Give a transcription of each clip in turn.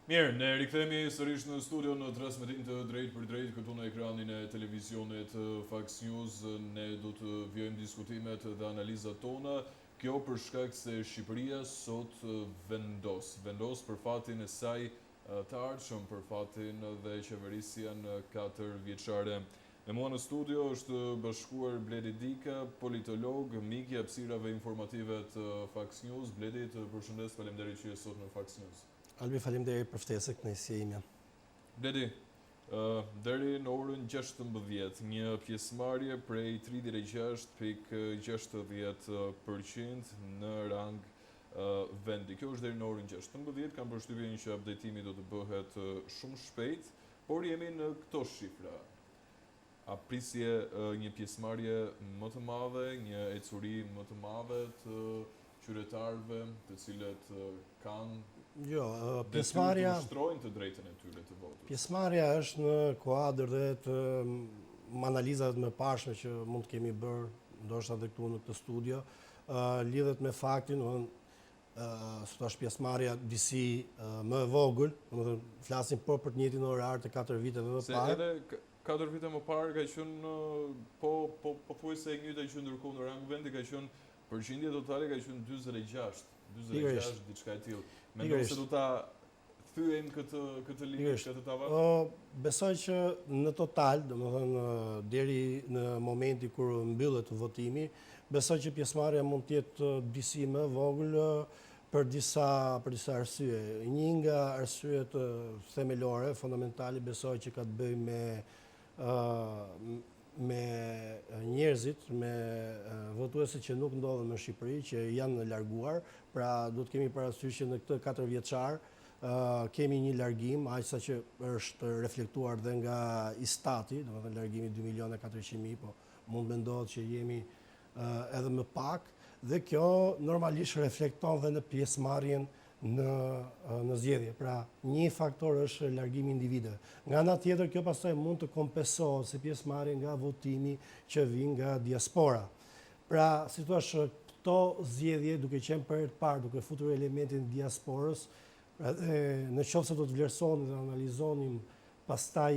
Mirë, ne rikthehemi sërish në studio në transmetim të drejt për drejt këtu në ekranin e televizionit Fox News. Ne do të vjojmë diskutimet dhe analizat tona. Kjo për shkak se Shqipëria sot vendos për fatin e saj të ardhshëm, për fatin dhe qeverisjen 4 vjeçare. Me mua në studio është bashkuar Bledi Dika, politolog, mik i hapësirave informative të Fox News. Bledi, të përshëndes, faleminderit që je sot në Fox News. Albi, faleminderit për ftesën, kënaqësia ime. Bledi, deri në orën 16, një pjesëmarrje prej 36.60% në rang vendi. Kjo është deri në orën 16, kam përshtypjen që updatimi do të bëhet shumë shpejt, por jemi në këto shifra. A prisje një pjesëmarrje më të madhe, një ecuri më të madhe të qytetarëve, të cilët kanë pjesëmarrja ushtrojnë të drejtën e tyre të votës. Pjesëmarrja është në kuadër dhe të analizave më parshme që mund të kemi bërë, ndoshta edhe këtu në këtë studio, lidhet me faktin, sot është pjesëmarrja disi më e vogël, domethënë flasim për të njëjtin orar të 4 viteve më parë. Se edhe 4 vite më parë ka qenë pothuajse e njëjta që ndërkohë në rang vendi ka qenë përqindja totale ka qenë 46 diçka e tillë. Mendoj se do ta thyejmë këtë linjë, këtë tavan? Besoj që në total, domethënë deri në momenti kur mbyllet votimi, besoj që pjesëmarrja mund të jetë disi më e vogël për disa arsye. Një nga arsyet themelore, fundamentale, besoj që ka të bëjë me njerëzit, me votuesit që nuk ndodhen në Shqipëri, që janë larguar, pra do të kemi parasysh që në këtë 4 vjeçar kemi një largim, aq sa që është reflektuar dhe nga Istati, domethënë largimi 2.400.000, po mund mendohet që jemi edhe më pak, dhe kjo normalisht reflekton dhe në pjesëmarrjen në zgjedhje. Pra, një faktor është largimi i individëve. Nga ana tjetër, kjo pastaj mund të kompensohet si pjesëmarrje nga votimi që vjen nga diaspora. Pra, si thua, këto zgjedhje duke qenë për herë të parë, duke futur elementin e diasporës, në qoftë se do të vlerësonin dhe analizonim pastaj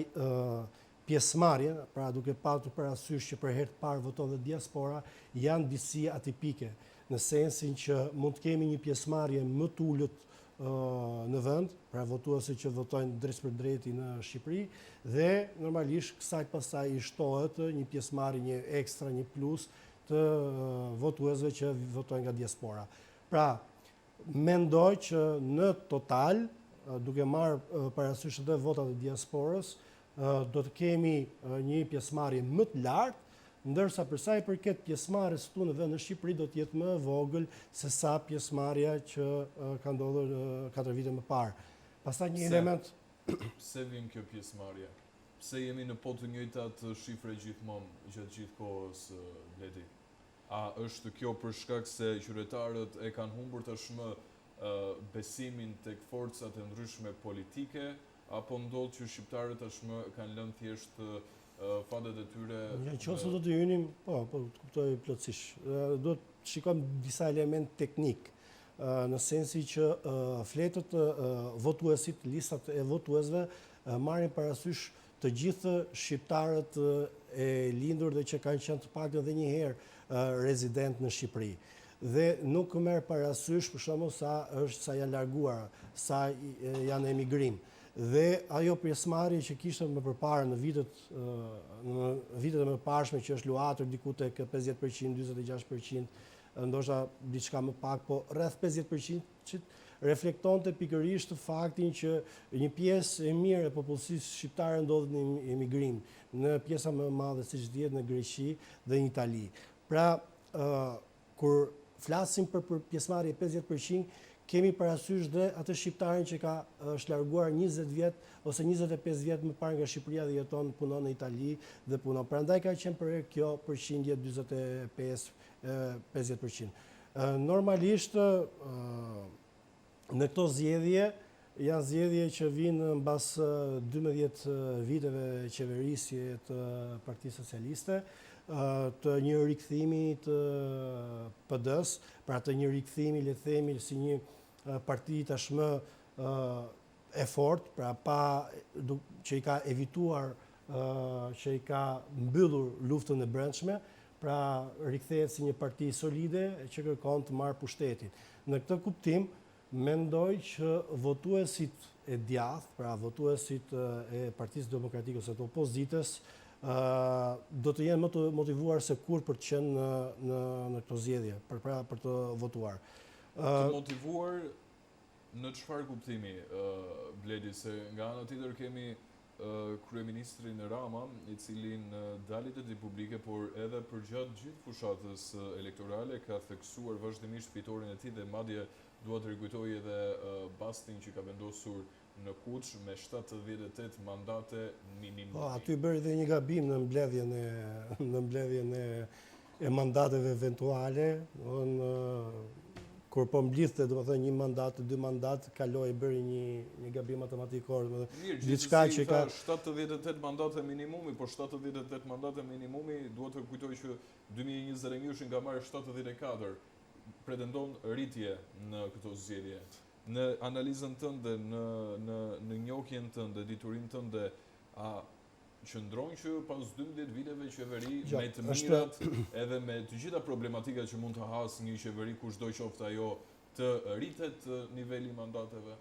pjesëmarrjen, pra duke patur parasysh që për herë të parë voton dhe diaspora, janë disi atipike, në sensin që mund të kemi një pjesëmarrje më të ulët në vend, pra votuesi që votojnë drejt për drejti në Shqipëri, dhe normalisht kësaj pastaj i shtohet një pjesëmarrje, një ekstra, një plus të votuesve që votojnë nga diaspora. Pra, mendoj që në total, duke marrë parasysh edhe votat e diasporës, do të kemi një pjesëmarrje më të lartë, ndërsa për sa i përket pjesëmarrjes këtu në vend në Shqipëri do të jetë më e vogël se sa pjesëmarrja që ka ndodhur 4 vite më parë. Pastaj një element. Pse vjen kjo pjesëmarrje? Pse jemi në po të njëjtat shifre gjithmonë gjatë gjithë kohës, Bledi? A është kjo për shkak se qytetarët e kanë humbur tashmë besimin tek forcat e ndryshme politike, apo ndodh që shqiptarët tashmë kanë lënë thjesht fatet e tyre? Nëse do të hynim, po kuptoj plotësisht. Do të shikojmë disa element teknik, në sensi që fletët votuesit, listat e votuesve marrin parasysh të gjithë shqiptarët e lindur dhe që kanë qenë të paktën edhe një herë rezident në Shqipëri. Dhe nuk merr parasysh për shembull sa janë larguar, sa janë emigrim. Dhe ajo pjesëmarrje që kishte më përpara në vitet e mëparshme, që është luatur diku tek 50%, 46%, ndoshta diçka më pak, po rreth 50% që reflektonte pikërisht faktin që një pjesë e mirë e popullsisë shqiptare ndodhet në emigrim, në pjesa më e madhe siç dihet në Greqi dhe në Itali. Pra, kur flasim për pjesëmarrje 50%, kemi parasysh dhe atë shqiptarin që është larguar 20 vjet ose 25 vjet më parë nga Shqipëria dhe punon në Itali dhe punon. Prandaj ka qenë për kjo përqindje 45-50%. Normalisht në këto zgjedhje janë zgjedhje që vinë mbas 12 viteve qeverisje të Partisë Socialiste, të një rikthimi të PD-s, pra të një rikthimi, le të themi, si një parti tashmë efort, pra që i ka evituar, që i ka mbyllur luftën e brendshme, pra rikthehet si një parti solide që kërkon të marrë pushtetin. Në këtë kuptim, mendoj që votuesit e djathtë, pra votuesit e Partisë Demokratike ose të opozitës, do të jenë më të motivuar se kur për të qenë në këto zgjedhje, për të votuar. Të motivuar në çfarë kuptimi, Bledi, se nga ana tjetër kemi kryeministrin Rama, i cili në daljet e tij publike, por edhe përgjatë gjithë fushatës elektorale, ka theksuar vazhdimisht fitoren e tij dhe madje dua të rikujtoj edhe bastin që ka vendosur në Kuç me 78 mandate minimum. Aty bëri dhe një gabim në mbledhjen e mandateve eventuale, kur po mblidhte, domethënë një mandat, 2 mandat, kaloi bëri një gabim matematikor, diçka që ka 78 mandate minimumi, por 78 mandate minimumi, duhet të kujtoj që 2021 nga marrë 74, pretendon rritje në këto zgjedhje. Në analizën tënde, në njohjen tënde, diturinë tënde, a qëndron që pas 12 viteve qeveri, me të mirat edhe me të gjitha problematikat që mund të hasë një qeveri, kushdo qoftë ajo, të rritet niveli mandateve?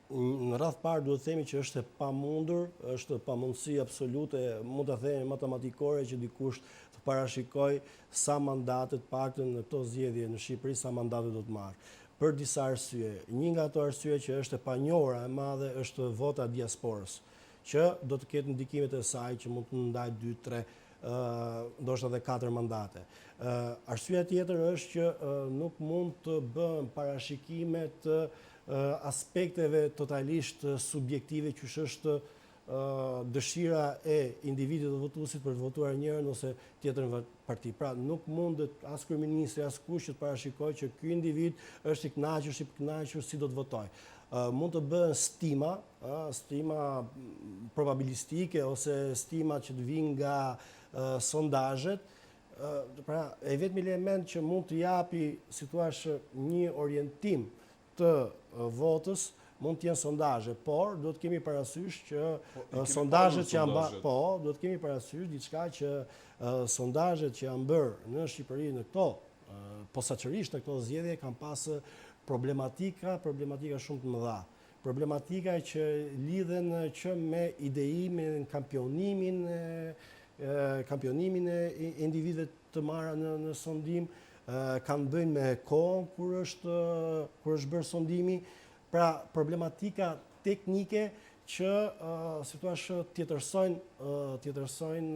Në radhë parë duhet të themi që është e pamundur, është pamundësi absolute, mund të themi matematikore, që dikush të parashikoj sa mandate të paktën në këto zgjedhje në Shqipëri, sa mandate do të marrë. Për disa arsye. Një nga ato arsye që është e panjohura e madhe është vota diasporës, që do të ketë ndikimet e saj që mund të ndajë 2, 3, ndoshta edhe 4 mandate. Arsyeja tjetër është që nuk mund të bëhen parashikime të aspekteve totalisht subjektive, që është dëshira e individit dhe votuesit për të votuar njërin ose tjetrën parti. Pra nuk mundet as kryeministri, as kush që të parashikojë që ky individ është i kënaqur si do të votojë. Mund të bëhen stima probabilistike ose stima që të vinë nga sondazhet. Pra e vetmi element që mund të japi, si thua, një orientim të votës mund të jenë sondazhe, por do të kemi parasysh që sondazhet që janë do të kemi parasysh diçka që sondazhet që janë bërë në Shqipëri në këto posaçërisht në këto zgjedhje kanë pasë problematika shumë të mëdha. Problematika që lidhen që me ideimin, kampionimin e individëve të marra në sondim, kanë bëjnë me kohën kur është bërë sondimi. Pra problematika teknike që si thua tjetërsojnë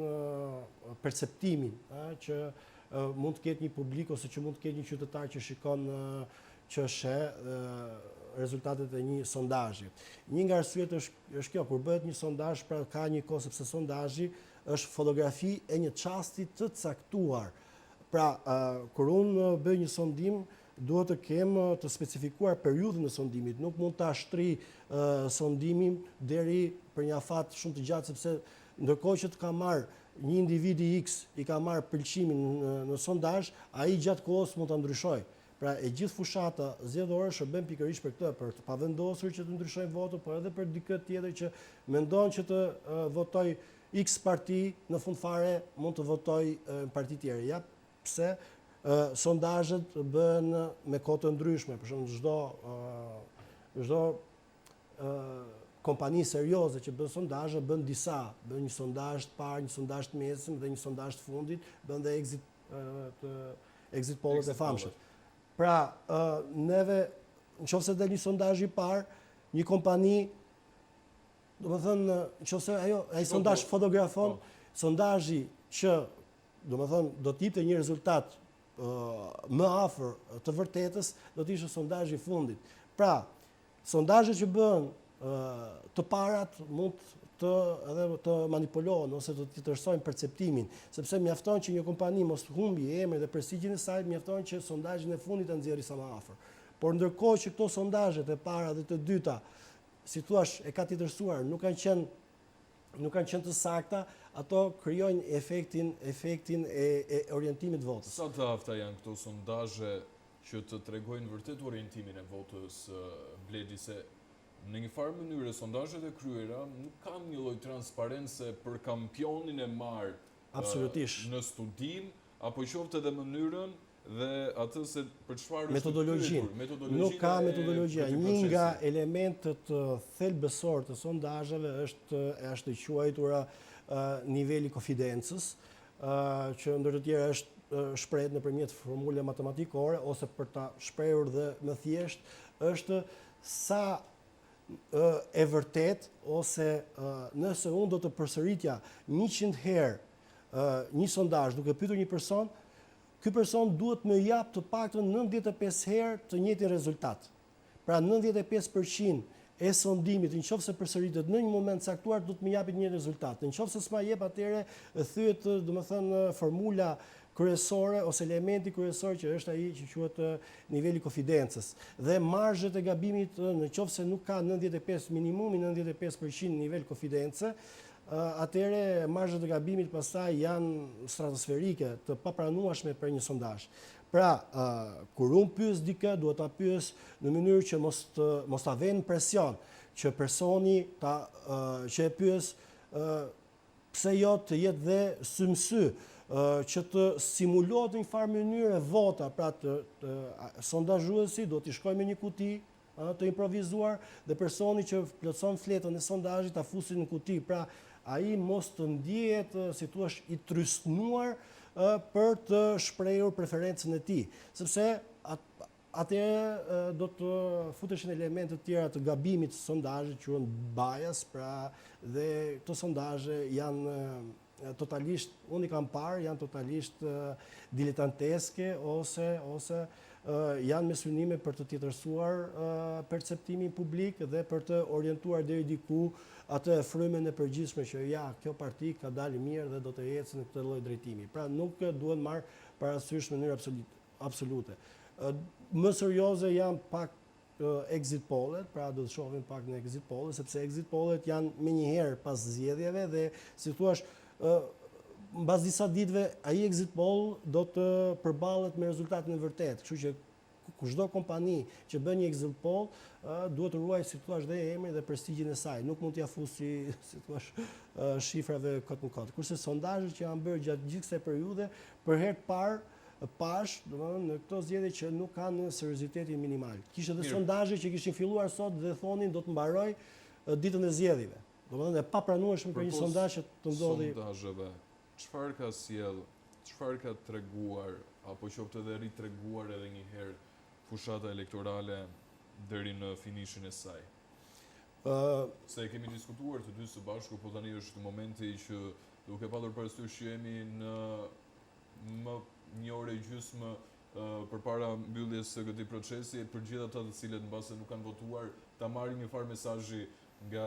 perceptimin, që mund të ketë një publik ose që mund të ketë një qytetar që shikon që sheh rezultatet e një sondazhi. Një nga arsyet është kjo, kur bëhet një sondazh, pra ka një kohë sepse sondazhi është fotografi e një çasti të caktuar. Pra kur unë bëj një sondim, duhet të kem të specifikuar periudhën e sondimit. Nuk mund të ashtri sondimin deri për një afat shumë të gjatë, sepse ndërkohë që të ka marrë një individi X, i ka marrë pëlqimin në sondazh, ai gjatë kohës mund ta ndryshojë. Pra e gjithë fushata zgjedhore shërben pikërisht për këtë, për të pavendosur që të ndryshojë votën, por edhe për dikë tjetër që mendon që të votoj X parti, në fund fare mund të votoj parti tjetër. Ja pse sondazhet bëhen me kohë të ndryshme, për shembull çdo kompani serioze që bën sondazhe bën disa, bën një sondazh të parë, një sondazh të mesëm dhe një sondazh të fundit, bën dhe exit pollet e famshëm. Pra, neve nëse del një sondazh i parë, një kompani, domethënë nëse ai sondazh fotografon sondazhi që domethënë do të jepte një rezultat më afër të vërtetës, do të ishte sondazhi i fundit. Pra, sondazhet që bëhen të parat mund të manipulohen ose të tjetërsojnë perceptimin, sepse mjafton që një kompani mos humbi emrin dhe prestigjin e saj, mjafton që sondazhin e fundit ta nxjerrë sa më afër. Por ndërkohë që këto sondazhet e para dhe të dyta, si thua, e ka tjetërsuar, nuk kanë qenë të sakta, ato krijojnë efektin e orientimit votës. Sa të afta janë këto sondazhe që të tregojnë vërtet orientimin e votës, Bledi, se në një farë mënyrë sondazhet e kryera nuk kanë një lloj transparence për kampionin e marrë Absolutisht. në studim, apo qoftë edhe mënyrën dhe atë se për çfarë është Metodologjinë. Nuk ka metodologjia. Një nga elementët thelbësor të sondazheve është e quajtura niveli konfidencës, që ndër të tjera është shprehur nëpërmjet formule matematikore ose për ta shprehur dhe më thjesht është sa e vërtet ose nëse unë do të përsëritja 100 herë një sondazh duke pyetur një person, ky person duhet më jap të paktën 95 herë të njëjtin rezultat. Pra 95% e sondimit, nëse përsëritet në një moment caktuar, do të më japë një rezultat. Nëse s'ma jep, atëherë thyet, domethënë, formula kryesore ose elementi kryesor që është ai që quhet niveli konfidencës. Dhe marzhet e gabimit, nëse nuk ka 95 minimumi 95% nivel konfidence, atëherë marzhet e gabimit pastaj janë stratosferike, të papranueshme për një sondazh. Pra, kur unë pyes dikë, duhet ta pyes në mënyrë që mos ta vënë presion, që personi që e pyes pse jo të jetë dhe sy-më-sy, që të simulohet në një farë mënyrë vota, pra sondazhuesi do t'i shkojë me një kuti të improvizuar dhe personi që plotson fletën e sondazhit ta fusi në kuti. Pra, ai mos të ndihet, si thua, i trysnuar për të shprehur preferencën e tij, sepse atëherë do të futeshin elemente të tjera të gabimit të sondazhit, quhen bias, pra, dhe këto sondazhe janë totalisht, unë i kam parë, janë totalisht diletanteske ose janë me synime për të tjetërsuar perceptimin publik dhe për të orientuar deri diku atë frymën e përgjithshme që ja, kjo parti ka dalë mirë dhe do të ecë në këtë lloj drejtimi. Pra nuk duhet marrë parasysh në mënyrë absolute. Më serioze janë pak exit pollet, pra do të shohim pak në exit pollet, sepse exit pollet janë menjëherë pas zgjedhjeve dhe si thua, mbas disa ditëve ai exit poll do të përballet me rezultatin e vërtetë. Kështu që çdo kompani që bën një exit poll duhet të ruajë, si thua, dhe emrin dhe prestigjin e saj. Nuk mund t'ia fusi, si thua, shifrave kot në kot. Kurse sondazhet që janë bërë gjatë gjithë kësaj periudhe, për herë të parë pash, domethënë, në këto zgjedhje që nuk kanë seriozitetin minimal. Kishte edhe sondazhe që kishin filluar sot dhe thonin do të mbaroj ditën e zgjedhjeve. Domethënë, e papranueshme për një sondazh që të ndodhi. Sondazheve, çfarë ka sjell, çfarë ka treguar apo qoftë edhe ritreguar edhe një herë fushata elektorale deri në finishin e saj? Se kemi diskutuar të dy së bashku, po tani është momenti që duke patur parasysh që jemi në më një orë e gjysmë përpara mbylljes së këtij procesi, për gjithë ata të cilët mbase nuk kanë votuar, ta marrin një farë mesazhi nga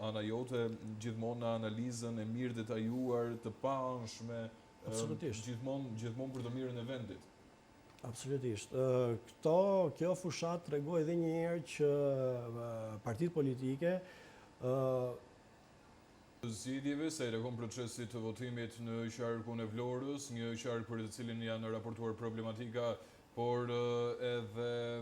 ana jote, gjithmonë në analizën e mirë detajuar, të paanshme, gjithmonë për të mirën e vendit. Absolutisht. Kjo fushat tregoi edhe një herë që partitë politike zgjedhjeve sa i takon procesit të votimit në qarkun e Vlorës, një qark për të cilin janë raportuar problematika, por edhe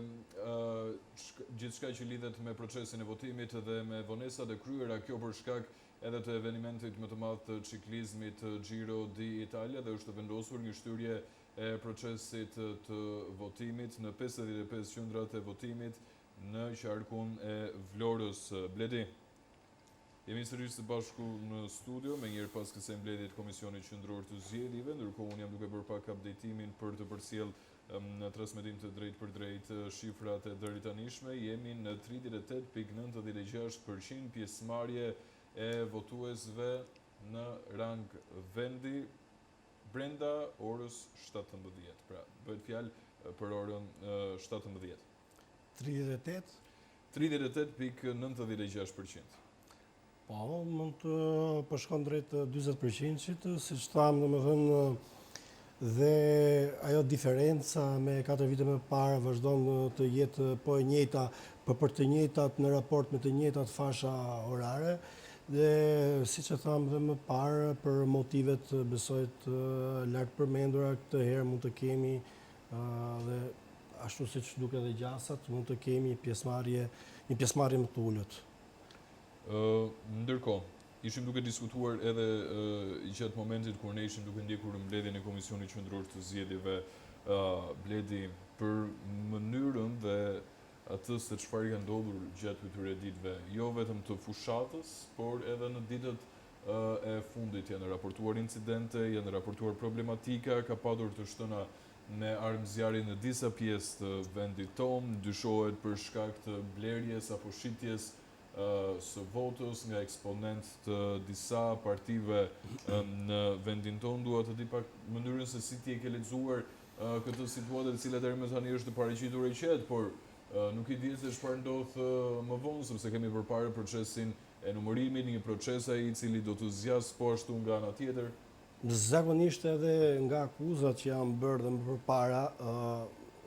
gjithçka që lidhet me procesin e votimit dhe me vonesat e kryera, kjo për shkak edhe të evenimentit më të madh të ciklizmit Giro d'Italia, dhe është vendosur një shtyrje e procesit të votimit në 55 qendrat e votimit në qarkun e Vlorës. Bledi, jemi sërish së bashku në studio, me njërë pas kësaj mbledhjet Komisionit Qendror të Zgjedhjeve, ndërkohë unë jam duke bërë pak updatimin për të përcjell në transmetim të drejt për drejt shifrat e dëritanishme. Jemi në 38.96% pjesëmarrje e votuesve në rang vendi brenda orës 17. Pra, bëhet fjalë për orën 17. 38.96%. Po, mund të përshkon drejt 40%, siç thamë, domethënë, dhe ajo diferenca me 4 vite më parë vazhdon të jetë po e njëjta, për të njëjtat në raport me të njëjtat fasha orare. Dhe siç e thamë dhe më parë, për motivet besoj të lartë përmendura, këtë herë mund të kemi dhe ashtu siç duket edhe gjasat, mund të kemi një pjesëmarrje më të ulët. Ndërkohë, ishim duke diskutuar edhe gjatë momentit kur ne ishim duke ndjekur mbledhjen e Komisionit Qendror të Zgjedhjeve, Bledi, për mënyrën dhe atë se çfarë ka ndodhur gjatë këtyre ditëve, jo vetëm të fushatës, por edhe në ditët e fundit janë raportuar incidente, janë raportuar problematika, ka padur të shtëna me armëzjarje në disa pjesë të vendit tonë, dyshohet për shkak të blerjes apo shitjes së votës nga eksponent të disa partive në vendin tonë. Dua të di pak mënyrën se si ti e ke lexuar këtë situatë, e cila deri më tani është e paraqitur e qetë, por nuk i di se çfarë ndodh më vonë, sepse kemi përpara procesin e numërimit, një proces ai i cili do të zgjas po ashtu nga ana tjetër. Zakonisht edhe nga akuzat që janë bërë dhe më përpara,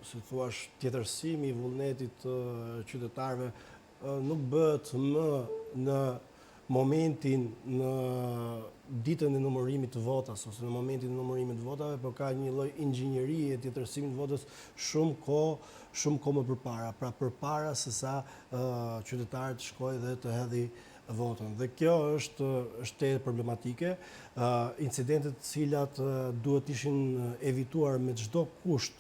si thua, tjetërsimi i vullnetit të qytetarëve nuk bëhet më në momentin, në ditën e numërimit të votas ose në momentin e numërimit të votave, por ka një lloj inxhinierie tjetërsimit të votës shumë kohë më përpara, pra përpara se sa qytetarët shkojnë dhe të hedhi votën. Dhe kjo është e problematike, incidentet të cilat duhet ishin evituar me çdo kusht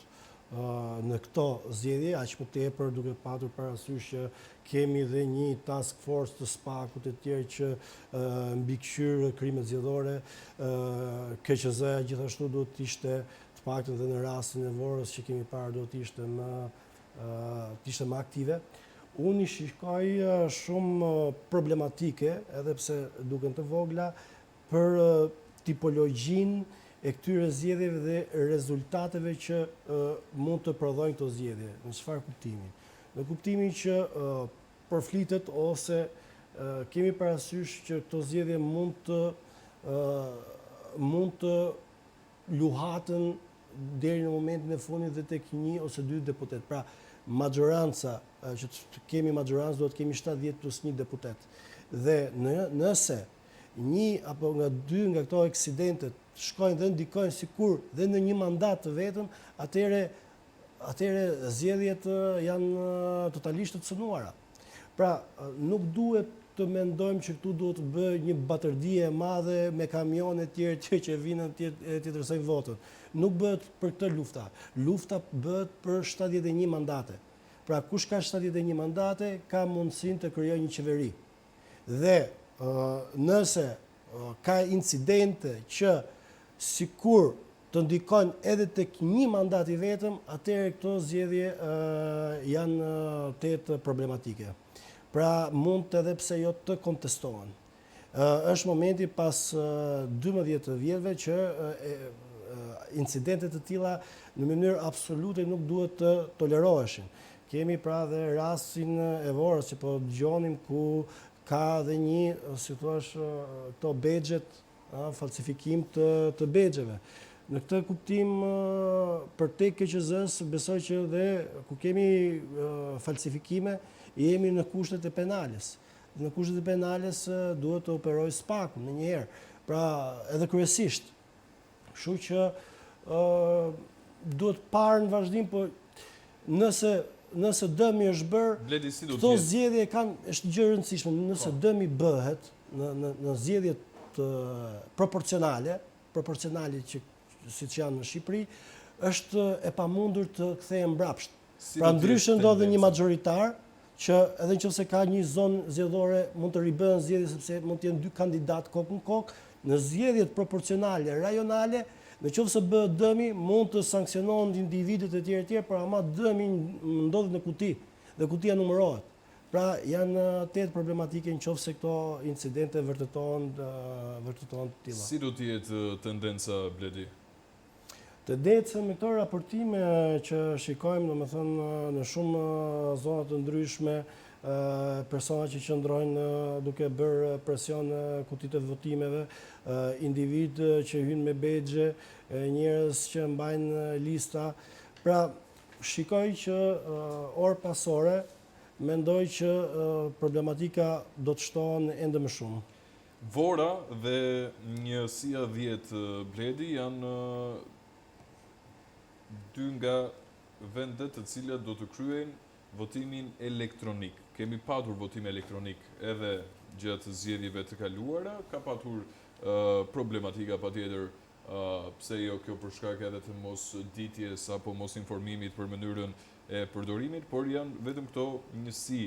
në këto zgjedhje, aq më tepër duke patur parasysh që kemi dhe një task force të SPAK-ut e tjerë që mbikëqyr krimet zgjedhore, KQZ-ja gjithashtu duhet të ishte të paktën dhe në rastin e Vorës që kemi parë duhet të ishte më aktive. Unë i shikoj shumë problematike, edhe pse duken të vogla, për tipologjinë e këtyre zgjedhjeve dhe rezultateve që mund të prodhojnë këto zgjedhje. Në çfarë kuptimi? Në kuptimin që përflitet ose kemi parasysh që këto zgjedhje mund të luhaten deri në momentin e fundit dhe tek 1 ose 2 deputet. Pra, maggioranca, që të kemi maggiorancë, do të kemi 70+1 deputet. Dhe nëse 1 apo nga 2 nga këto eksidentet shkojnë dhe ndikojnë sikur dhe në një mandat të vetëm, atëherë zgjedhjet janë totalisht të cënuara. Pra, nuk duhet të mendojmë që këtu duhet të bëjë një batërdije e madhe me kamione tjerë që vinë të tjetërsojnë votën. Nuk bëhet për këtë lufta. Lufta bëhet për 71 mandate. Pra, kush ka 71 mandate, ka mundësinë të krijojë një qeveri. Dhe nëse ka incidente që sikur të ndikojnë edhe tek 1 mandat i vetëm, atëherë këto zgjedhje janë të problematike. Pra, mund edhe pse jo të kontestohen. Është momenti pas 12 vjetëve që incidentet të tilla në mënyrë absolute nuk duhet të toleroheshin. Kemi pra dhe rastin e Vorës që po dëgjonim ku ka dhe një, si thua, këto bexhet, falsifikim të bexheve. Në këtë kuptim, për te KQZ-s, besoj që dhe ku kemi falsifikime, jemi në kushtet e penales. Në kushtet e penales duhet të operoj SPAK-u në njëherë, pra edhe kryesisht. Kështu që duhet parë në vazhdim, po nëse dëmi është bërë, këto zgjedhje është gjë e rëndësishme. Nëse dëmi bëhet në zgjedhjet proporcionale që siç janë në Shqipëri, është e pamundur të kthehen mbrapsht. Pra ndryshe ndodhe një magjoritar që edhe nëse ka një zonë zgjedhore mund të ribëhen zgjedhje sepse mund të jenë 2 kandidatë kokë në kokë, në zgjedhjet proporcionale rajonale, nëse bëhet dëmi, mund të sanksionohen individët e tjerë, por ama dëmi ndodhet në kuti dhe kutia numërohet. Pra, janë tetë problematike nëse këto incidente vërtetohen të tilla. Si do të jetë tendenca, Bledi? Tendenca me këto raportime që shikojmë, domethënë në shumë zona të ndryshme, persona që qëndrojnë duke bërë presion në kutitë të votimeve, individ që hynë me bexhe, njerëz që mbajnë lista. Pra, shikoj që orë pas ore mendoj që problematika do të shtohen ende më shumë. Vora dhe njësia 10 Bledi janë 2 nga vendet të cilat do të kryejnë votimin elektronik. Kemi patur votim elektronik edhe gjatë zgjedhjeve të kaluara, ka patur problematika patjetër, pse jo kjo për shkak edhe të mos ditjes apo mos informimit për mënyrën e përdorimit, por janë vetëm këto njësi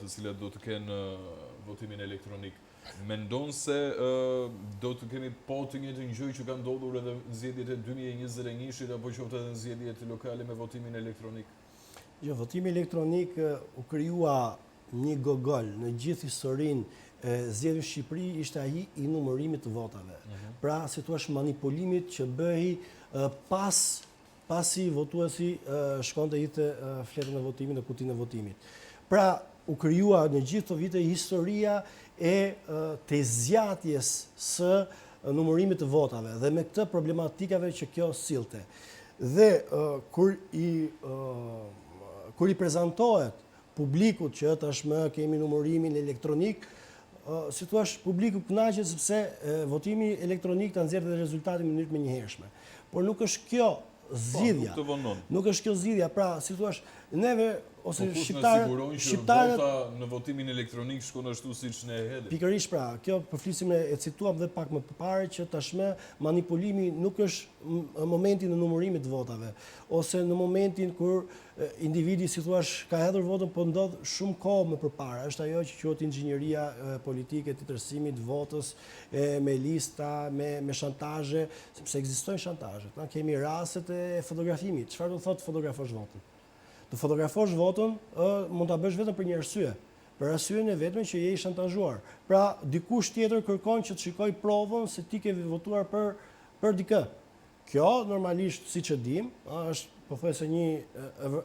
të cilat do të kenë votimin elektronik. Mendon se do të kemi po të njëjtën gjë që ka ndodhur edhe në zgjedhjet e 2021-shit apo qoftë edhe në zgjedhjet lokale me votimin elektronik? Jo, votimi elektronik u krijua një gogol në gjithë historinë e zgjedhjeve në Shqipëri, ishte ai i numërimit të votave. Pra, si thua, manipulimit që bëhej pasi votuesi shkonte te fletën e votimit në kutinë e votimit. Pra, u krijua në gjithë këto vite historia e të zgjatjes së numërimit të votave dhe me këtë problematikave që kjo sillte. Dhe kur i prezantohet publikut që tashmë kemi numërimin elektronik, si thua, publiku kënaqet sepse votimi elektronik ta nxjerrë rezultatin në mënyrë të menjëhershme. Por nuk është kjo zgjidhja. Nuk është kjo zgjidhja, pra, si thua, neve ose shqiptarët vota në votimin elektronik shkon ashtu siç ne e hedhim. Pikërisht, pra, kjo përflisim e cituam dhe pak më përpara që tashmë manipulimi nuk është në momentin e numërimit të votave ose në momentin kur individi, si thua, ka hedhur votën, po ndodh shumë kohë më përpara. Është ajo që quhet inxhinieria politike, titërsimit votës me lista, me shantazhe, sepse ekzistojnë shantazhet. Kemi rastet e fotografimit. Çfarë do thotë fotografosh votën? Të fotografosh votën mund ta bësh vetëm për një arsye. Për arsyeën e vetme që je i shantazhuar. Pra, dikush tjetër kërkon që të shikoj provën se ti ke votuar për dikë. Kjo normalisht, siç e dim, është pothuajse një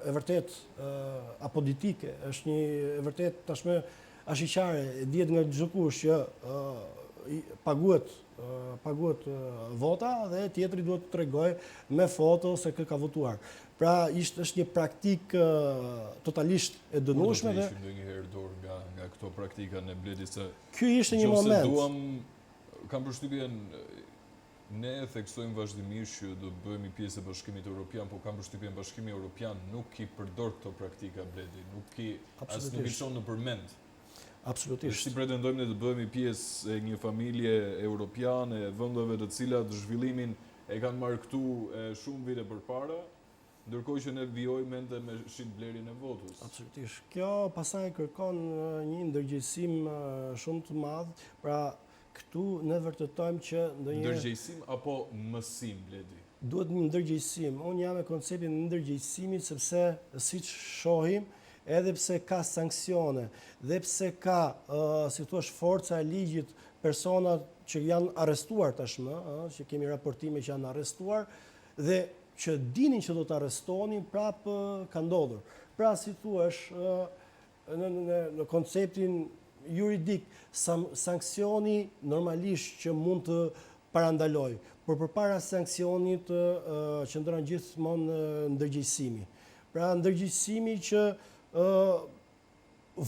e vërtet apolitike, është një e vërtet tashmë ashiqare, dihet nga çdo kush që paguhet vota dhe tjetri duhet të tregojë me foto se kë ka votuar. Pra, është një praktik totalisht e dënueshme dhe ndonjëherë dorë nga këto praktika në Bledi se ky ishte një moment. Kam përshtypjen ne theksojmë vazhdimisht që do bëhemi pjesë e Bashkimit Evropian, po kam përshtypjen Bashkimi Evropian nuk i përdor këto praktika Bledi, nuk i çon në përmend. Absolutisht. Si pretendojmë ne të bëhemi pjesë e një familje europiane, e vendeve të cilat zhvillimin e kanë marrë këtu shumë vite përpara, ndërkohë që ne vijojmë ende me shitblerjen e votës. Absolutisht. Kjo pastaj kërkon një ndërgjegjësim shumë të madh, pra këtu ne vërtetojmë që ndonjëherë ndërgjegjësim apo mësim, Bledi? Duhet një ndërgjegjësim. Unë jam me konceptin e ndërgjegjësimit sepse siç shohim, edhe pse ka sanksione, dhe pse ka, si thua, forca e ligjit, persona që janë arrestuar tashmë, që kemi raportime që janë arrestuar, dhe që dinin që do të arrestonin, prapë ka ndodhur. Pra, si thua, në konceptin juridik, sanksioni normalisht që mund të parandaloj, por përpara sanksionit qëndron gjithmonë ndërgjegjësimi. Pra, ndërgjegjësimi që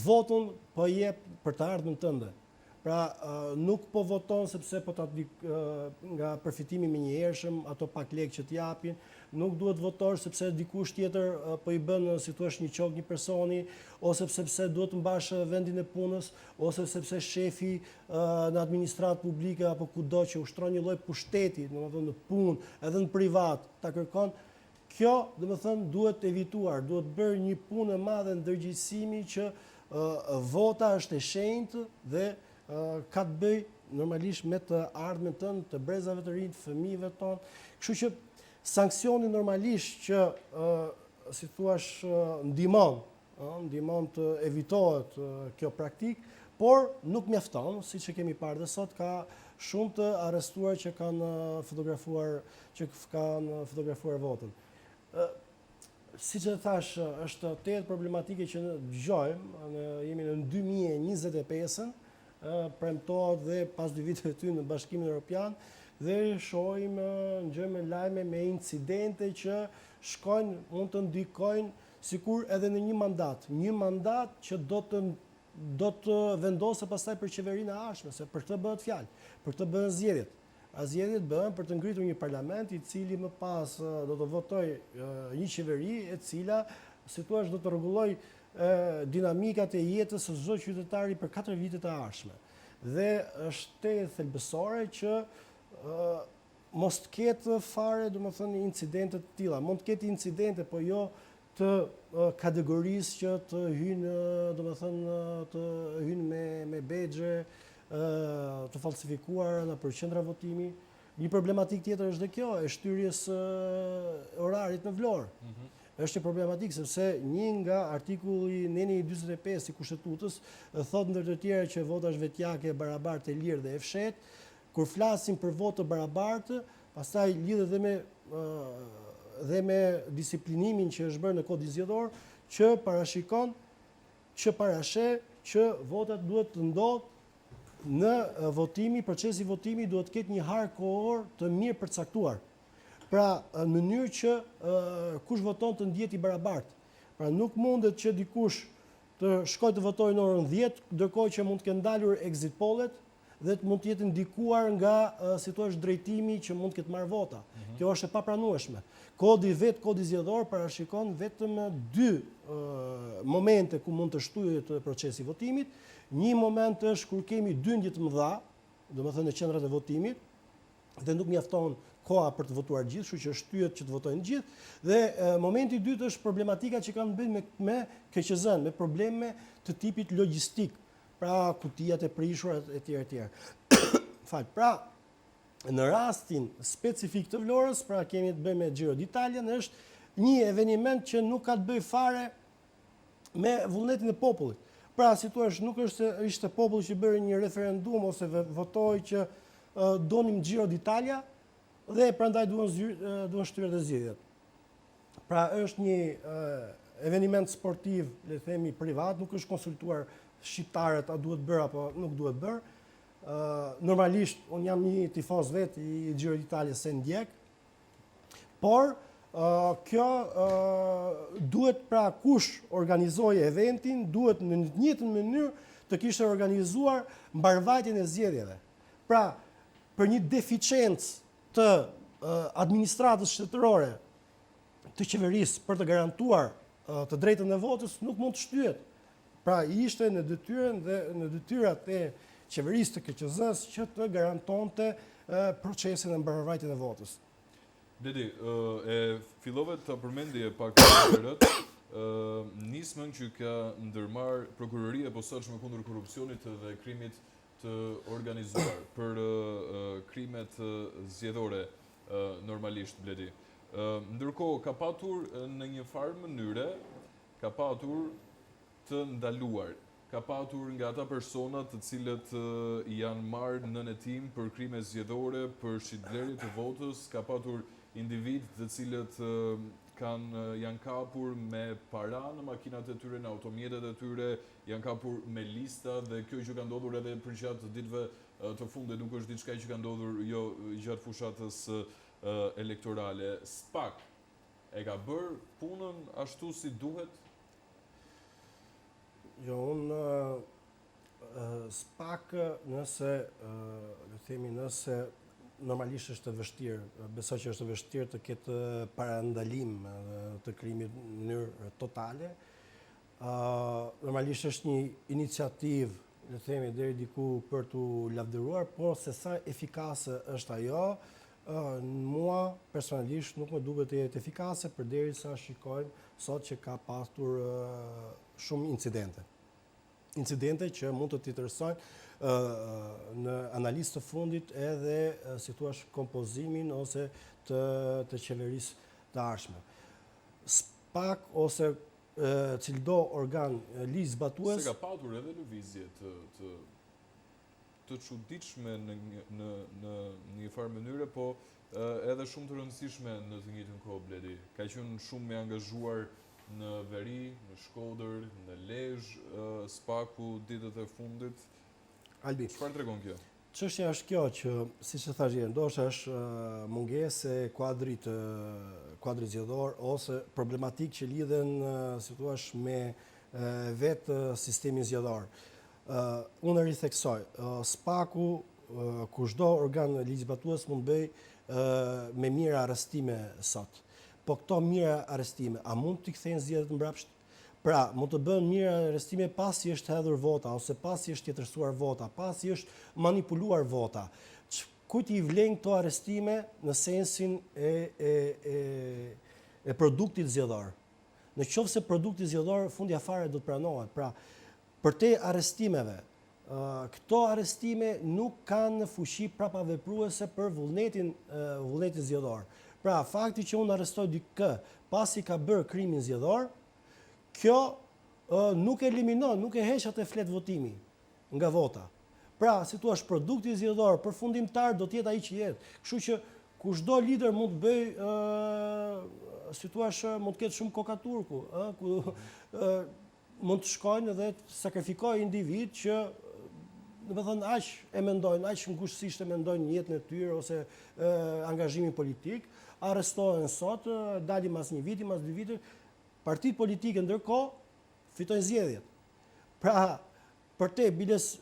votën po jep për të ardhmen tënde. Pra, nuk po voton sepse po nga përfitimi menjëhershëm, ato pak lekë që t'japin, nuk duhet votosh sepse dikush tjetër po i bën, si thua, një qok një personi, ose sepse duhet të mbash vendin e punës, ose sepse shefi në administratë publike apo kudo që ushtron një lloj pushteti, domethënë në punë, edhe në privat, ta kërkon. Kjo, domethënë, duhet evituar, duhet bërë një punë e madhe ndërgjegjësimi që vota është e shenjtë dhe ka të bëj normalisht me të ardhmen tënë, të brezave të rinj, të fëmijëve tonë. Kështu që sanksioni normalisht që, si thuash, ndihmon të evitohet kjo praktik, por nuk mjafton, siç e kemi parë dhe sot ka shumë të arrestuar që kanë fotografuar votën. Si që thash, është të problematike që në dëgjojmë, jemi në 2025-ën, premtohet dhe pas 2 viteve ty në Bashkimin Evropian, dhe shohim ngjojmë lajme me incidente që shkojnë, mund të ndikojnë sikur edhe në një mandat që do të vendosë pastaj për qeverinë e ardhshme, se për këtë bëhet fjalë, për këtë bëhen zgjedhjet. zgjedhjet bëhen për të ngritur një parlament i cili më pas do të votojë një qeveri e cila, si thua, do të rregullojë dinamikat e jetës së çdo qytetari për 4 vitet e ardhshme. Dhe është thelbësore që mos të ketë fare, domethënë, incidente të tilla. Mund të ketë incidente, po jo të kategorisë që të hynë, domethënë, të hynë me bedxhe, të falsifikuar në për qendra votimi. Një problematik tjetër është dhe kjo, e shtyrjes orarit në Vlorë. Është një problematik sepse një nga artikulli neni 45 i Kushtetutës thotë ndër të tjera që vota është vetjake, barabartë, e lirë dhe e fshehtë. Kur flasim për votë të barabartë, pastaj lidhet dhe me disiplinimin që është bërë në kodin zgjedhor, që parashikon, që parasheh që votat duhet të ndodhë në votimi, procesi votimi duhet të ketë një harë kohor të mirë përcaktuar. Pra, në mënyrë që kush voton të ndihet i barabartë. Pra, nuk mundet që dikush të shkojë të votojë në orën 10, ndërkohë që mund të ketë ndalur exit pollet dhe të mund të jetë ndikuar nga, si thua, drejtimi që mund të ketë marrë vota. Kjo është e papranueshme. Kodi zgjedhor parashikon vetëm 2 momente ku mund të shtyhet procesi votimit. Një moment është kur kemi dyndje të mëdha, domethënë në qendrat e votimit, dhe nuk mjafton koha për të votuar gjithë, kështu që shtyhet që të votojnë gjithë. Dhe momenti i dytë është problematika që kanë bënë me KQZ-n, me probleme të tipit logjistik, pra kutijat e prishura etj. Pra, në rastin specifik të Vlorës, pra kemi të bëjmë me Giro d'Italia, është një eveniment që nuk ka të bëjë fare me vullnetin e popullit. Pra, si thua, nuk është se ishte populli që bëri një referendum ose votoi që donim Giro d'Italia, dhe prandaj duhen shtyret e zgjedhjet. Pra, është një eveniment sportiv, le të themi, privat, nuk është konsultuar shqiptarët a duhet bërë apo nuk duhet bërë. Normalisht, unë jam një tifoz vetë i Giro d'Italia se ndjek, por kjo duhet, pra, kush organizoi eventin, duhet në të njëjtën mënyrë të kishte organizuar mbarvajtjen e zgjedhjeve. Pra, për një deficiencë të administratës shtetërore të qeverisë për të garantuar të drejtën e votës nuk mund të shtyhet. Pra, ishte në detyrën dhe në detyrat e qeverisë të KQZ-s që të garantonte procesin e mbarvajtjen e votës. Bledi, e fillove të përmendje pak herët, nismën që ka ndërmarr prokuroria e posaçme kundër korrupsionit dhe krimit të organizuar për krimet zgjedhore normalisht, Bledi. Ndërkohë, ka patur në një farë mënyre, ka patur të ndaluar, ka patur nga ata persona të cilët janë marrë në hetim për krime zgjedhore, për shitblerje të votës, ka patur individ të cilët janë kapur me para në makinat e tyre, në automjetet e tyre, janë kapur me lista, dhe kjo që ka ndodhur edhe për gjatë ditëve të fundit, nuk është diçka që ka ndodhur jo gjatë fushatës elektorale. SPAK e ka bërë punën ashtu si duhet? Jo, unë SPAK nëse, le themi, nëse normalisht është të vështirë, besoj që është të vështirë të ketë parandalim të krimit në mënyrë totale. Normalisht është një iniciativë, le themi, deri diku për t'u lavdëruar, por se sa efikase është ajo, mua personalisht nuk më duket të jetë efikase, përderisa shikojmë sot që ka pasur shumë incidente. Incidente që mund të titërsojnë në analizë të fundit edhe, si thua, kompozimin ose të qeverisë të ardhshme. SPAK ose cildo organ ligjë zbatues. Se ka patur edhe lëvizje të çuditshme në një farë mënyre, po edhe shumë të rëndësishme në të njëjtën kohë, Bledi. Ka qenë shumë i angazhuar në Veri, në Shkodër, në Lezhë, SPAK-u ditët e fundit. Albi, çfarë tregon kjo? Çështja është kjo që, siç e thash, ndoshta është mungesë e kuadrit zgjedhor ose problematik që lidhen, si thua, me vetë sistemin zgjedhor. Unë ritheksoj, SPAK-u kushdo organ ligjvatues mund bëj me mira arrestime sot. Po këto mira arrestime, a mund t'i kthejnë zgjedhjet mbrapsht? Pra, mund të bën mira arrestime pasi është hedhur vota, ose pasi është tjetërsuar vota, pasi është manipuluar vota. Kujt i vlen këto arrestime në sensin e produktit zgjedhor? Në qoftë se produkti zgjedhor fundja fare do të pranohet. Pra, për te arrestimeve, këto arrestime nuk kanë fuqi prapavepruese për vullnetin zgjedhor. Pra, fakti që unë arrestoj dikë pasi ka bërë krimin zgjedhor, kjo nuk eliminon, nuk e heq atë flet votimi nga vota. Pra, si thua, produkti zgjedhor përfundimtar do të jetë ai që jetë. Kështu që kushdo lider mund të bëj, si thua, mund të ketë shumë kokaturku, mund të shkojnë dhe të sakrifikojnë individ që domethënë aq e mendojnë, aq ngushtësisht e mendojnë jetën e tyre ose angazhimin politik, arrestohen sot, dalin mas një viti, mas 2 vite, partitë politike ndërkohë fitojnë zgjedhjet. Pra, për te biles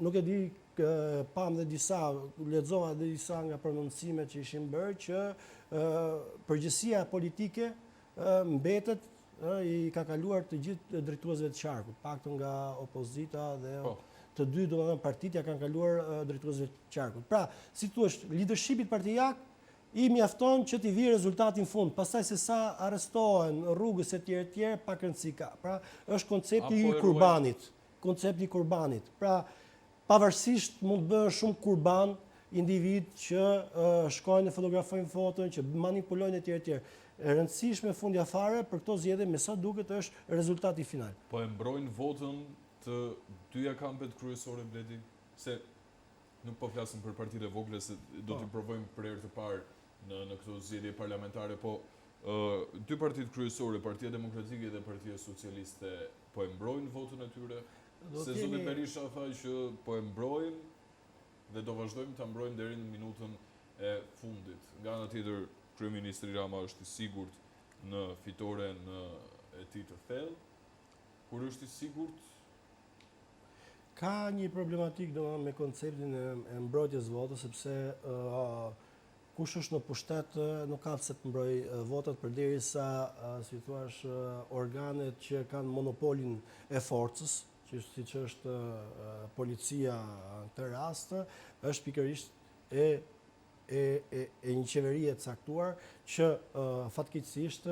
nuk e di, pam dhe lexova dhe disa nga prononcimet që ishin bërë që përgjegjësia politike mbetet i ka kaluar të gjithë drejtuesve të qarkut, paktën nga opozita dhe të dy domethënë partitë kanë kaluar drejtuesve të qarkut. Pra, si thua, leadershipi partijak i mjafton që t'i vi rezultatin fund, pastaj se sa arrestohen rrugës e tjerë pa rëndësi ka. Pra, është koncepti i kurbanit. Pra, pavarësisht mund të bëhen shumë kurban individ që shkojnë e fotografojnë foton, që manipulojnë e tjerë. E rëndësishme fundja fare për këto zgjedhje me sa duket është rezultati final. Po e mbrojnë votën të dyja kampet kryesore, Bledi? Se nuk po flasim për partitë e vogla, se do t'i provojmë për herë të parë në këto zgjedhje parlamentare, po dy partitë kryesore, Partia Demokratike dhe Partia Socialiste, po e mbrojnë votën e tyre? Se zoti Berisha tha që po e mbrojnë dhe do vazhdojmë ta mbrojmë deri në minutën e fundit. Nga ana tjetër, kryeministri Rama është i sigurt në fitoren e tij të thellë. Kur është i sigurt? Ka një problematik me konceptin e mbrojtjes votës, sepse kush është në pushtet nuk ka pse të mbroj votat përderisa, si thua, organet që kanë monopolin e forcës, siç është policia në këtë rast, është pikërisht e një qeveri e caktuar që fatkeqësisht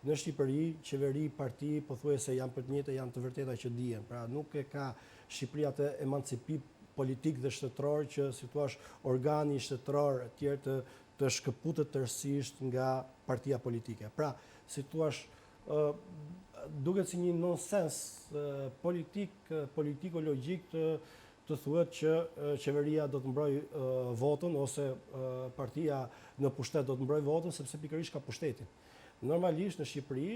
në Shqipëri, qeveri, parti, pothuajse janë për të njëjtë, janë të vërteta që dihen. Pra nuk e ka Shqipëria të emancipim politik dhe shtetëror që, si thua, organi shtetëror e tjerë të shkëputet tërësisht nga partia politike. Pra, si thua, duket si një nonsens politiko-logjik të thuhet që qeveria do të mbroj votën ose partia në pushtet do të mbroj votën sepse pikërisht ka pushtetin. Normalisht në Shqipëri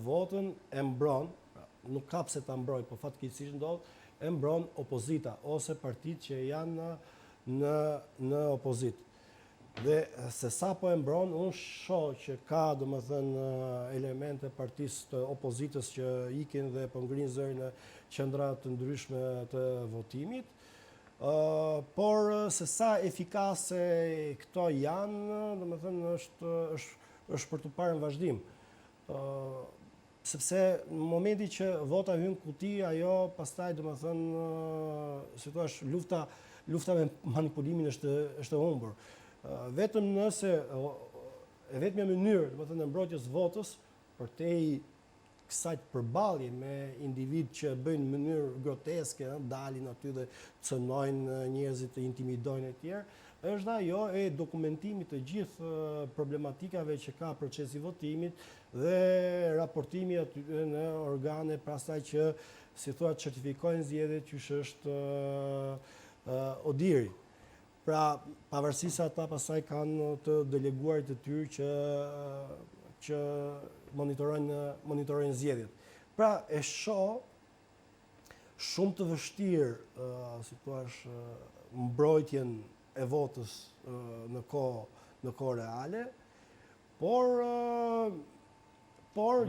votën e mbron, nuk ka pse ta mbroj, po fatkeqësisht ndodh, e mbron opozita ose partitë që janë në opozitë. Dhe se sa po e mbron, unë shoh që ka domethënë elemente partisë të opozitës që ikin dhe po ngrinë zërin në qendra të ndryshme të votimit. Por se sa efikase këto janë, domethënë është për të parë në vazhdim. Sepse në momenti që vota hyn kuti, ajo pastaj domethënë, si thua, lufta me manipulimin është humbur. Vetëm nëse e vetmja mënyrë, domethënë, e mbrojtjes votës për te kësaj përballje me individ që bëjnë në mënyrë groteske, dalin aty dhe cënojnë njerëzit, të intimidojnë e tjerë, është ajo e dokumentimit të gjithë problematikave që ka procesi votimit dhe raportimi aty në organe pastaj që, si thua, certifikojnë zgjedhjet që është ODIHR-i. Pra, pavarësisht se ata pastaj kanë të deleguarit e tyre që monitorojnë zgjedhjet. Pra, e shoh shumë të vështirë, si thua, mbrojtjen e votës në kohë reale, por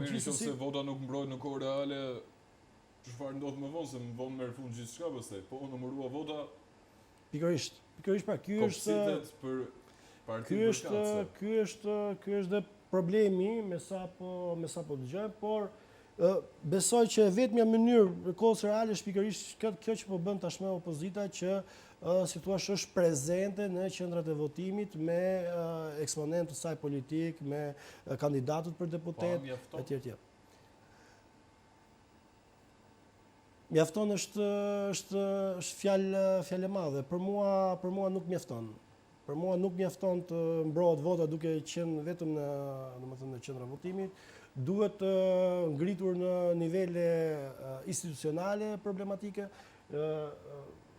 gjithsesi nëse vota nuk mbrojnë në kohë reale, çfarë ndodh më vonë, se më vonë merr fund gjithçka pastaj. Po numërua vota Pikërisht pra ky kopsitet për partinë përkatëse. Ky është dhe problemi me sapo dëgjoj, por besoj që vetmja mënyrë kohës reale është pikërisht kjo që po bën tashmë opozita, që si thua është prezente në qendrat e votimit me eksponentë të saj politik, me kandidatët për deputet etj. Mjafton është fjalë e madhe. Për mua nuk mjafton. Për mua nuk mjafton të mbrohet vota duke qenë vetëm në qendra votimit. Duhet ngritur në nivele institucionale problematike.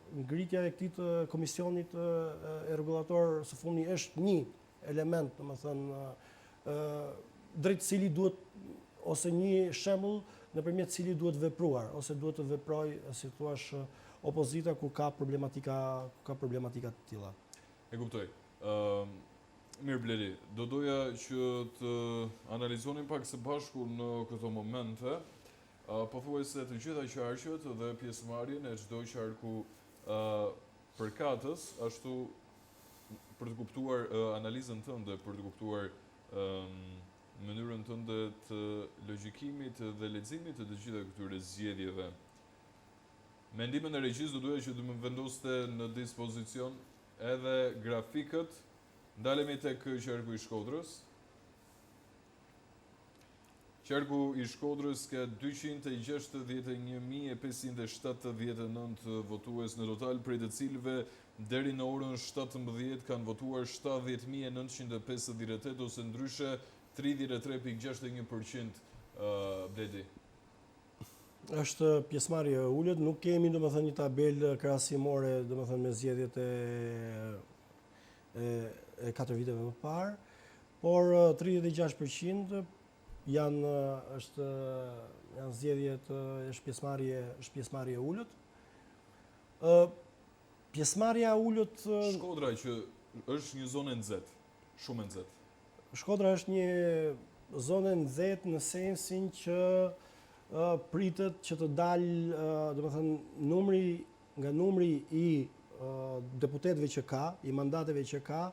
Ngritja e këtij komisionit e rregullator së fundmi është një element, drejt cili duhet, ose një shembull nëpërmjet cili duhet vepruar, ose duhet të veproj, si thua, opozita ku ka problematika të tilla. E kuptoj. Mirë Bledi, do doja që të analizonim pak së bashku në këto momente, pothuajse të gjitha qarqet dhe pjesëmarrjen e çdo qarku përkatës, ashtu për të kuptuar analizën tënde, për të kuptuar mënyrën tënde të logjikimit dhe leximit të të gjitha këtyre zgjedhjeve. Mendimin e regjisë do doja që të më vendoste në dispozicion edhe grafikët. Ndalemi tek qarku i Shkodrës. Qarku i Shkodrës ka 261.579 votues në total, prej të cilëve deri në orën 17 kanë votuar 70.958 ose ndryshe 33.61%. Bledi. Është pjesëmarrje e ulët, nuk kemi domethënë një tabelë krahasimore domethënë me zgjedhjet e 4 viteve më parë, por 36% janë zgjedhjet, është pjesëmarrje e ulët. Pjesëmarrja e ulët Shkodra që është një zonë e nxehtë, shumë e nxehtë. Shkodra është një zonë e nxehtë në sensin që pritet që të dalë, domethënë numri i deputetëve që ka, i mandateve që ka,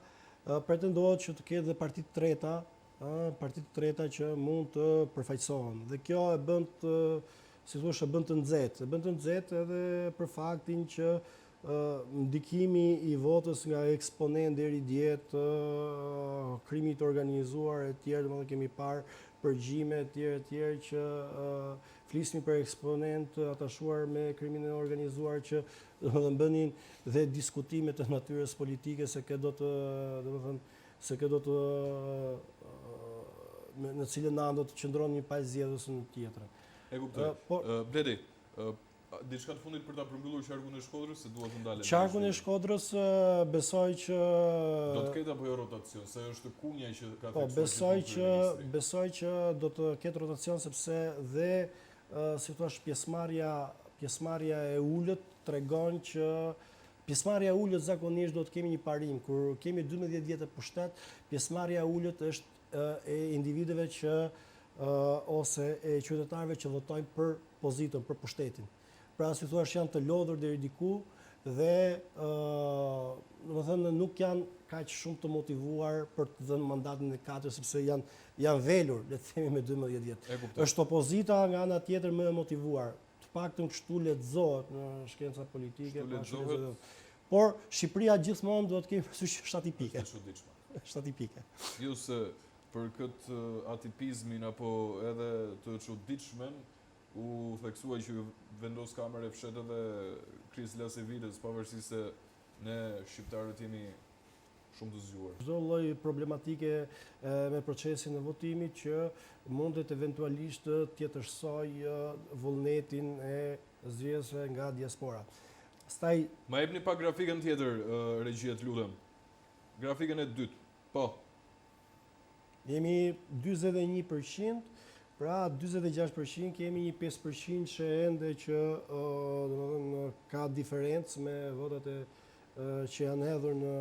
pretendohet që të ketë dhe partitë treta që mund të përfaqësohen. Dhe kjo e bën të nxehtë. E bën të nxehtë edhe për faktin që ndikimi i votës nga eksponent deri dje të krimit organizuar e tjerë, domethënë kemi parë përgjime e tjerë që flisnin për eksponent atashuar me krimin e organizuar që bënin dhe diskutime të natyrës politike se kjo do të në cilën anë do të qëndron një palë zgjedhës në tjetrën. E kuptoj. Bledi, diçka të fundit për ta përmbyllur qarkun e Shkodrës, se duhet të ndalen. Qarkun e Shkodrës besoj që do të ketë apo jo rotacion, se është kunja që ka theksuar. Besoj që do të ketë rotacion sepse dhe si thua pjesëmarrja e ulët tregon që pjesëmarrja e ulët zakonisht do të kemi një parim, kur kemi 12 vjet e pushtet, pjesëmarrja e ulët është e individëve që ose e qytetarëve që votojnë për pozitën, për pushtetin. Pra si thua janë të lodhur deri diku dhe domethënë nuk janë kaq shumë të motivuar për të dhënë mandatin e 4 sepse janë velur, le të themi, me 12 vjet. Është opozita nga ana tjetër më e motivuar. Të paktën kështu lexohet në shkenca politike, por Shqipëria gjithmonë do të kemi parasysh është atipike. Është atipike. Jo se për këtë atipizmin apo edhe të çuditshmën u theksua që vendos kamerë e fshetë dhe Kris Lasevides, pavarësisht se ne shqiptarët jemi shumë të zgjuar. Çdo lloj problematike me procesin e votimit që mundet eventualisht të tjetërsoj vullnetin e zgjedhësve nga diaspora. Pastaj ma jepni pak grafikën tjetër, regjia, lutem. Grafikën e dytë. Po. Jemi 41%, pra 46% kemi një 5% që ende që ka diferencë me votat që janë hedhur në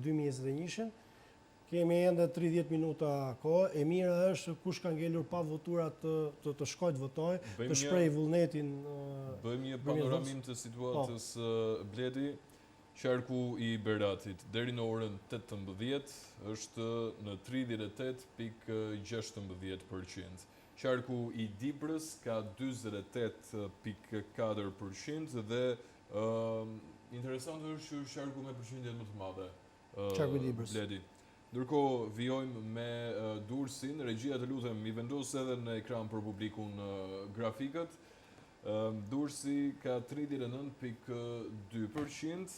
2021. Kemi ende 30 minuta kohë. E mira është kush ka ngelur pa votura të shkojë të votojë, të shprehë vullnetin. Bëjmë një panoramim të situatës, Bledi. Qarku i Beratit deri në orën 18 është në 38.16%. Qarku i Dibrës ka 48.4% dhe interesant është qarku me përqindjet më të madhe. Qarku i Dibrës. Bledi. Ndërkohë vijojmë me Durrësin, regjia të lutem i vendos edhe në ekran për publikun grafikët. Durrësi ka 39.2%.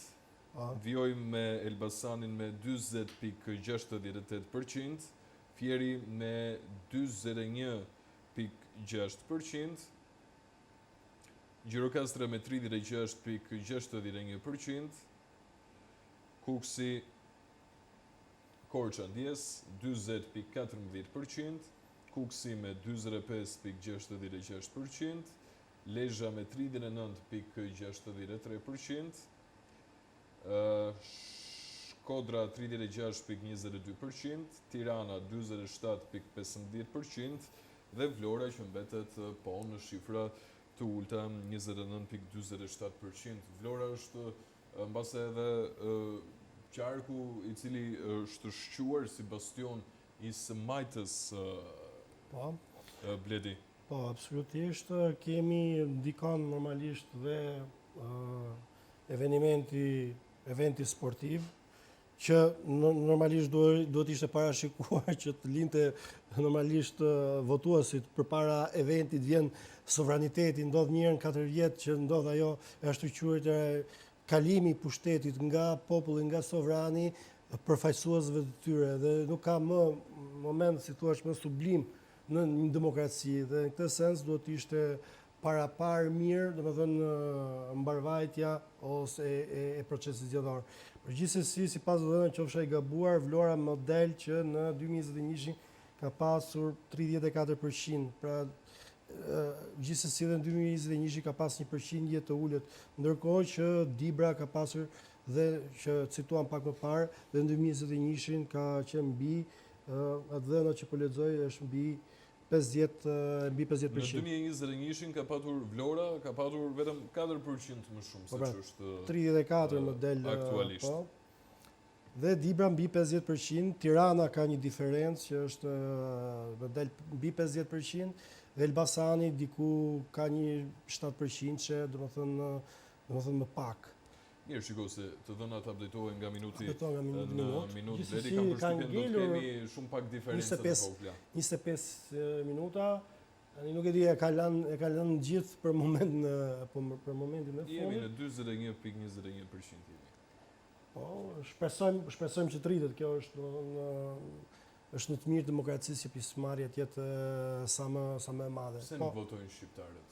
Vijojmë me Elbasanin me 40.68%, Fieri me 41.6%, Gjirokastra me 36.61%, Kuksi Korça Ndjes 40.14%, Kuksi me 45.66%, Lezhë me 39.63%, Shkodra 36.22%, Tirana 47.15% dhe Vlora që mbetet po në shifra të ulta 29.47%. Vlora është mbase edhe qarku i cili është shquar si bastion i së majtës Bledi. Po, absolutisht. Kemi ndikon normalisht dhe eventi sportiv, që normalisht duhet ishte parashikuar që të linte normalisht votuesit përpara eventit vjen sovraniteti, ndodh një herë në 4 vjet që ndodh ajo është quajtur kalimi i pushtetit nga populli, nga sovrani përfaqësuesve të tyre dhe nuk ka më moment si thua më sublim në një demokraci dhe në këtë sens duhet ishte parapar mirë, domethënë mbarvajtja ose e procesit zgjedhor. Përgjithsesi, sipas dhënave qofsha i gabuar, Vlora model që në 2021 ka pasur 34%, pra gjithsesi edhe në 2021 ka pas një përqindje të ulët, ndërkohë që Dibra ka pasur dhe që cituam pak më parë, dhe në 2021 ka qenë mbi atë dhëna që po lexoj është mbi 50%. Në 2021 ka patur Vlora, ka patur vetëm 4% më shumë se ç'është 34 model aktualisht. Dhe Dibra mbi 50%, Tirana ka një diferencë që është model mbi 50%, dhe Elbasani diku ka një 7% që domethënë më pak. Mirë, shiko se të dhënat updatohen nga minuti në minutë. Gjithsesi Bledi kam përshtypjen do të kemi shumë pak diferencë të vogla. 25 minuta. Nuk e di, e ka lënë gjithë për momentin e fundit. Jemi në 41.21%. Po, shpresojmë që të rritet. Kjo është në të mirë demokracisë që pjesëmarrja të jetë sa më e madhe. Pse nuk votojnë shqiptarët,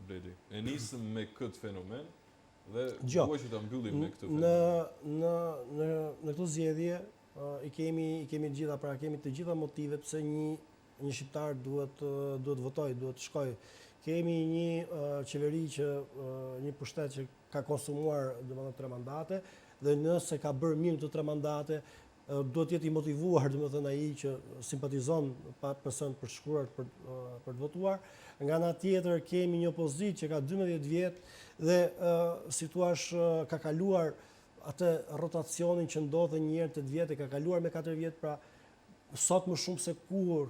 Bledi? E nisëm me këtë fenomen dhe duhet që ta mbyllim me këtë fenomen. Në këtë zgjedhje i kemi gjitha, pra kemi të gjitha motivet pse një shqiptar duhet votojë, duhet shkojë. Kemi një qeveri që një pushtet që ka konsumuar domethënë 3 mandate dhe nëse ka bërë mirë të 3 mandate duhet jetë i motivuar, domethënë ai që simpatizon pa person për të shkruar për të votuar. Nga ana tjetër kemi një opozitë që ka 12 vjet dhe si thua ka kaluar atë rotacionin që ndodhte një herë 8 vjet, ka kaluar me 4 vjet, pra sot më shumë se kur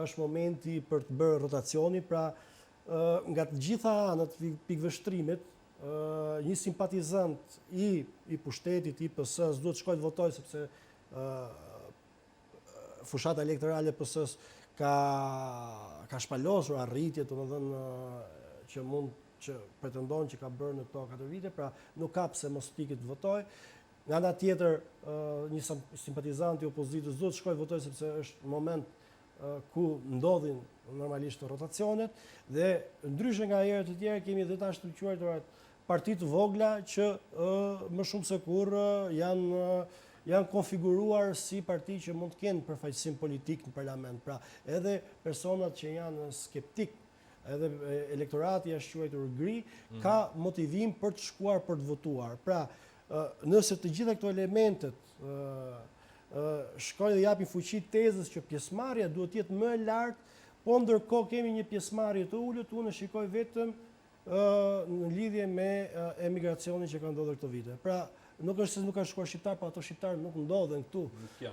është momenti për të bërë rotacioni, pra nga të gjitha anët pikëvështrimit një simpatizant i pushtetit, i PS-s duhet shkojë të votojë sepse fushata elektorale e PS-s ka shpalosur arritje, domethënë që pretendon që ka bërë në këto 4 vite, pra nuk ka pse mos ikë të votojë. Nga ana tjetër, një simpatizant i opozitës duhet shkojë të votojë sepse është moment ku ndodhin normalisht rotacionet dhe ndryshe nga herët e tjera kemi dhe tash të quajturat partitë vogla që më shumë se kurrë janë konfiguruar si parti që mund të kenë përfaqësim politik në parlament. Pra edhe personat që janë skeptik, edhe elektorati është quajtur gri, ka motivim për të shkuar për të votuar. Pra nëse të gjitha këto elementet shkojnë dhe japin fuqi tezës që pjesëmarrja duhet jetë më e lartë, po ndërkohë kemi një pjesëmarrje të ulët, unë shikoj vetëm në lidhje me emigracionin që ka ndodhur këto vite. Pra, nuk është se nuk kanë shkuar shqiptar, po ato shqiptarë nuk ndodhen këtu,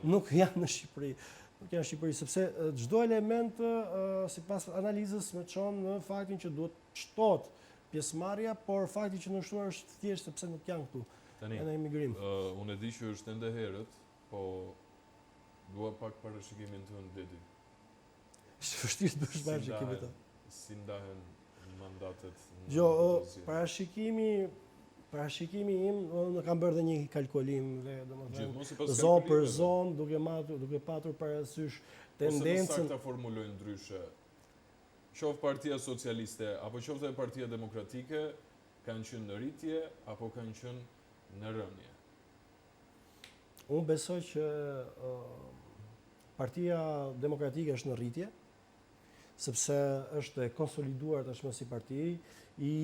nuk janë në Shqipëri. Nuk janë në Shqipëri, sepse çdo element sipas analizës më çon në faktin që duhet shtohet pjesëmarrja, por fakti që në shtuar është thjesht sepse nuk janë këtu. Tani, në emigrim. Unë e di që është ende herët, po dua pak parashikimin tënd Bledi. Është vështirë të bësh parashikimin tënd. Si ndahen mandatet? Jo, parashikimi im, unë kam bërë dhe një kalkulim dhe domethënë zonë për zonë, duke patur parasysh tendencën. Ose më sakta formulojnë ndryshe. Qoftë Partia Socialiste apo qoftë Partia Demokratike kanë qenë në rritje apo kanë qenë në rënje? Unë besoj që Partia Demokratike është në rritje, sepse është e konsoliduar tashmë si parti, i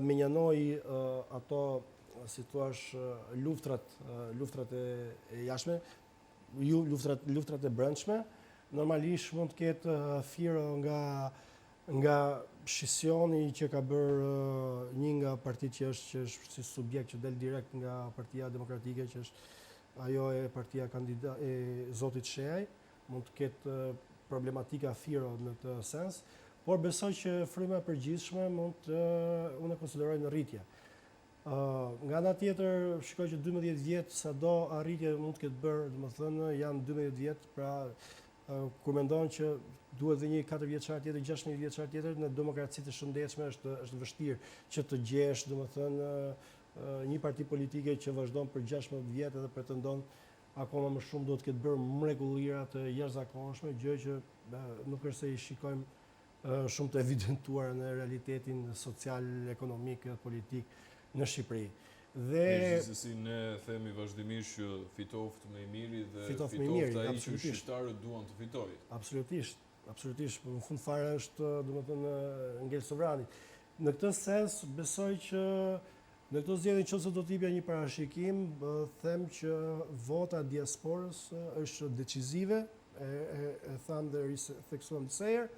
menjanoi ato, si thua, luftrat e jashtme, luftrat e brendshme. Normalisht mund të ketë firo nga shisioni që ka bërë një nga partitë që është si subjekt që del direkt nga Partia Demokratike, që është ajo e partia e Zotit Sheaj, mund të ketë problematika firo në të sens, por besoj që fryma e përgjithshme unë e konsideroj në rritje. Nga ana tjetër, shikoj që 12 vjet sado arritje mund të ketë bërë, domethënë janë 12 vjet, pra kur mendon që duhet dhe një 4 vjeçar tjetër, 16 vjeçar tjetër, në demokracitë të shëndetshme është vështirë që të gjesh, domethënë një parti politike që vazhdon për 16 vjet dhe pretendon akoma më shumë duhet të ketë bërë mrekullira të jashtëzakonshme, gjë që nuk është se i shikojmë shumë të evidentuar në realitetin social, ekonomik dhe politik në Shqipëri. Dhe si ne themi vazhdimisht që fitoft më i miri dhe fitoft ai që shqiptarët duan të fitojë. Absolutisht. Në fund fare është, domethënë, ngel sovrani. Në këtë sens besoj që në këtë zgjedhje nëse do të jepja një parashikim, them që vota e diasporës është decisive, e tham dhe theksuam disa herë,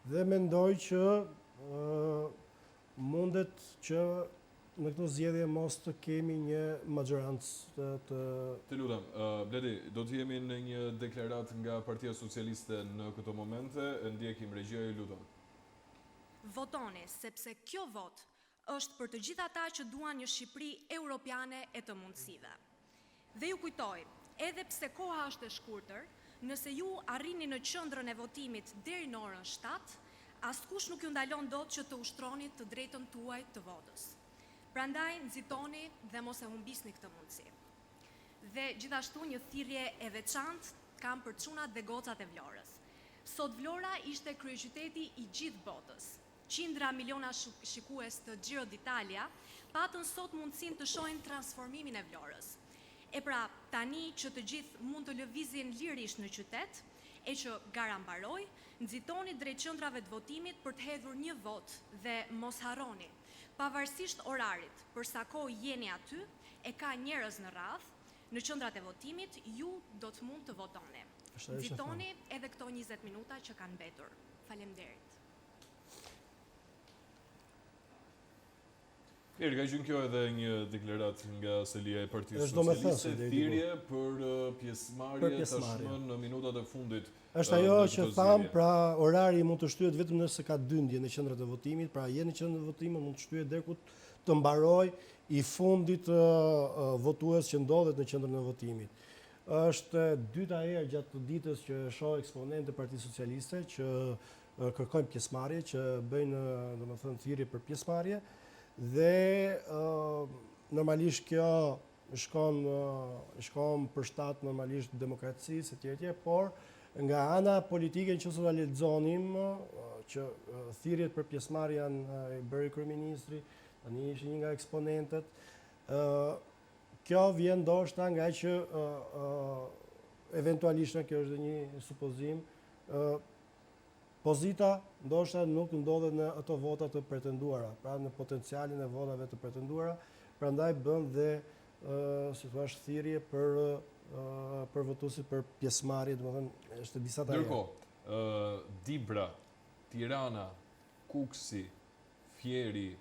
dhe mendoj që mundet që në këtë zgjedhje mos të kemi një majorancë të... Të lutem, Bledi, do të jemi në një deklarat nga Partia Socialiste në këto momente, e ndjekim regjia, ju lutem. Votoni, sepse kjo vot është për të gjithë ata që duan një Shqipëri europiane e të mundësive. Dhe ju kujtoj, edhe pse koha është e shkurtër, nëse ju arrini në qendrën e votimit deri në orën 7, askush nuk ju ndalon dot që të ushtroni të drejtën tuaj të votës. Prandaj nxitoni dhe mos e humbisni këtë mundësi. Dhe gjithashtu një thirrje e veçantë kam për çunat dhe gocat e Vlorës. Sot Vlora ishte kryeqyteti i gjithë botës. Qindra miliona shikues të Giro d'Italia patën sot mundësinë të shohin transformimin e Vlorës. E pra, tani që të gjithë mund të lëvizin lirisht në qytet, e që gara mbaroi, nxitoni drejt qendrave të votimit për të hedhur një vot dhe mos harroni, pavarësisht orarit, për sa kohë jeni aty, e ka njerëz në radhë, në qendrat e votimit ju do të mund të votoni. Nxitoni edhe këto 20 minuta që kanë mbetur. Faleminderit. Ka qenë kjo edhe një deklarat nga selia e Partisë Socialiste, thirrje për pjesëmarrje tashmë në minutat e fundit. Është ajo që tham, pra orari mund të shtyhet vetëm nëse ka dyndje në qendrat e votimit, pra jeni në qendrën e votimit mund të shtyhet deri ku të mbaroj i fundit votues që ndodhet në qendrën e votimit. Është dyta herë gjatë të ditës që shoh eksponentë të Partisë Socialiste që kërkojnë pjesëmarrje, që bëjnë domethënë thirrje për pjesëmarrje. Dhe normalisht kjo shkon për shtat normalisht demokracisë etj, por nga ana politike nëse do ta lexonim që thirrjet për pjesëmarrje janë bëri kryeministri, tani ishte një nga eksponentët. Kjo vjen ndoshta nga që eventualisht kjo është një supozim, pozita ndoshta nuk ndodhet në ato vota të pretenduara, pra në potencialin e votave të pretenduara, prandaj bën dhe si thua thirrje për votuesit për pjesëmarrje, domethënë është disa të Ndërkohë, Dibra, Tirana, Kuksi, Fieri,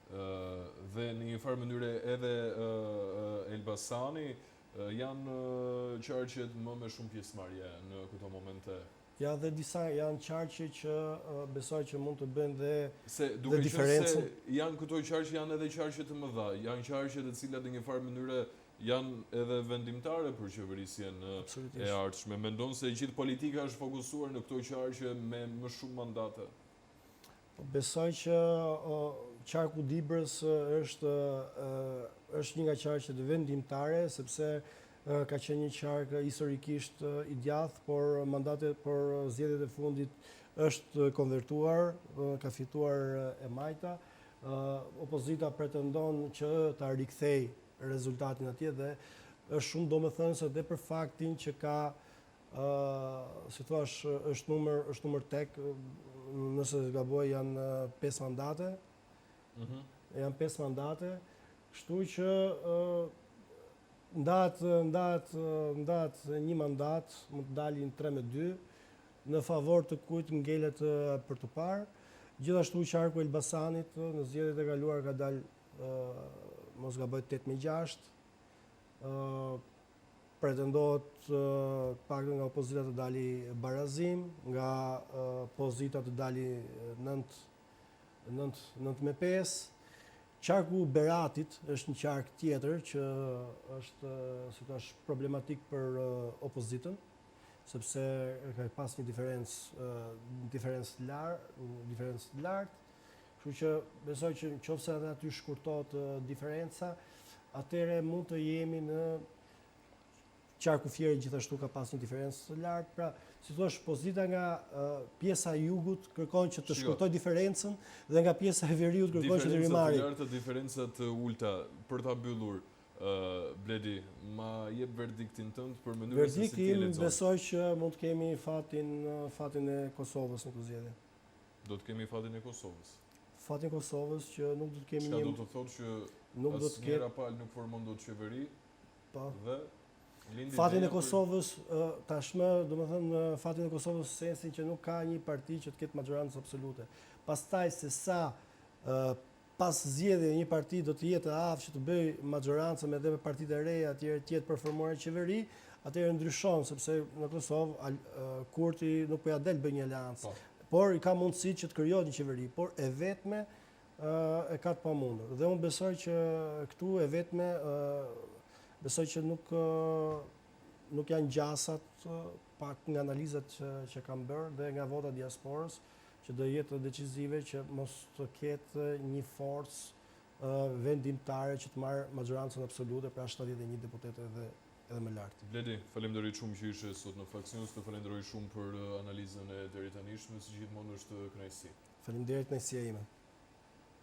Dhe në një farë mënyre edhe Elbasani janë qarqet më me shumë pjesëmarrje në këto momente. Ja, dhe disa janë qarqe që besoj që mund të bëjnë Se dhe duke qenë diferencën. se janë këto qarqe janë edhe qarqe të mëdha, janë qarqe të cilat në një farë mënyre janë edhe vendimtare për qeverisjen e ardhshme. Mendon se gjithë politika është fokusuar në këto qarqe me më shumë mandate? Besoj që qarku Dibrës është një nga qarqet vendimtare, sepse ka qenë një qark historikisht i djathtë, por zgjedhjet e fundit është konvertuar, ka fituar e majta. Opozita pretendon që ta rikthej rezultatin atje dhe është shumë domethënëse dhe për faktin që ka, si thua, është numër tek, nëse gaboj janë 5 mandate. Janë 5 mandate, kështu që ndahet një mandat, mund të dalin 3-2 në favor të kujt ngelet për të parë. Gjithashtu qarku Elbasanit në zgjedhjet e kaluara ka dalë mos gaboj 8-6. Pretendohet pak nga opozita të dali barazim, nga pozita të dali 9-5. Qarku Beratit është një qark tjetër që është, si thash, problematik për opozitën, sepse ka pas një diferencë të lartë. Kështu që besoj që nëse edhe aty shkurtohet diferenca, atëherë mund të jemi në qarku Fieri gjithashtu ka pas një diferencë të lartë. Pra, si thua, pozita nga pjesa e jugut kërkon që të shkurtoj diferencën dhe nga pjesa e veriut kërkon që të rimarrë. Diferencat të larta, diferencat të ulta, për ta mbyllur, Bledi, ma jep verdiktin tënd për mënyrën se si ti e lexon. Besoj që mund të kemi fatin e Kosovës në këtë zgjedhje. Do të kemi fatin e Kosovës. Fatin e Kosovës që nuk do të kemi Çka do të thotë që asnjëra palë nuk formon dot qeveri. Po. Dhe fatin e Kosovës tashmë, domethënë fatin e Kosovës sensin që nuk ka një parti që të ketë majorancë absolute. Pastaj se sa pas zgjedhjeve një parti do të jetë aftë që të bëjë majorancën edhe me partitë e reja atëherë të jetë për formuar qeveri, atëherë ndryshon sepse në Kosovë Kurti nuk po ja del bëj një aleancë. Por i ka mundësi që të krijohet një qeveri, por e vetme e ka të pamundur. Dhe unë besoj që këtu e vetme besoj që nuk janë gjasat pak nga analizat që kam bërë dhe nga vota diasporës që do jetë decisive që mos të ketë një forcë vendimtare që të marrë majorancën absolute pra 71 deputet edhe më lartë. Bledi, falenderoj shumë që ishe sot në Faks News, të falenderoj shumë për analizën e deri tanishme, si gjithmonë është kënaqësi. Faleminderit, kënaqësia ime.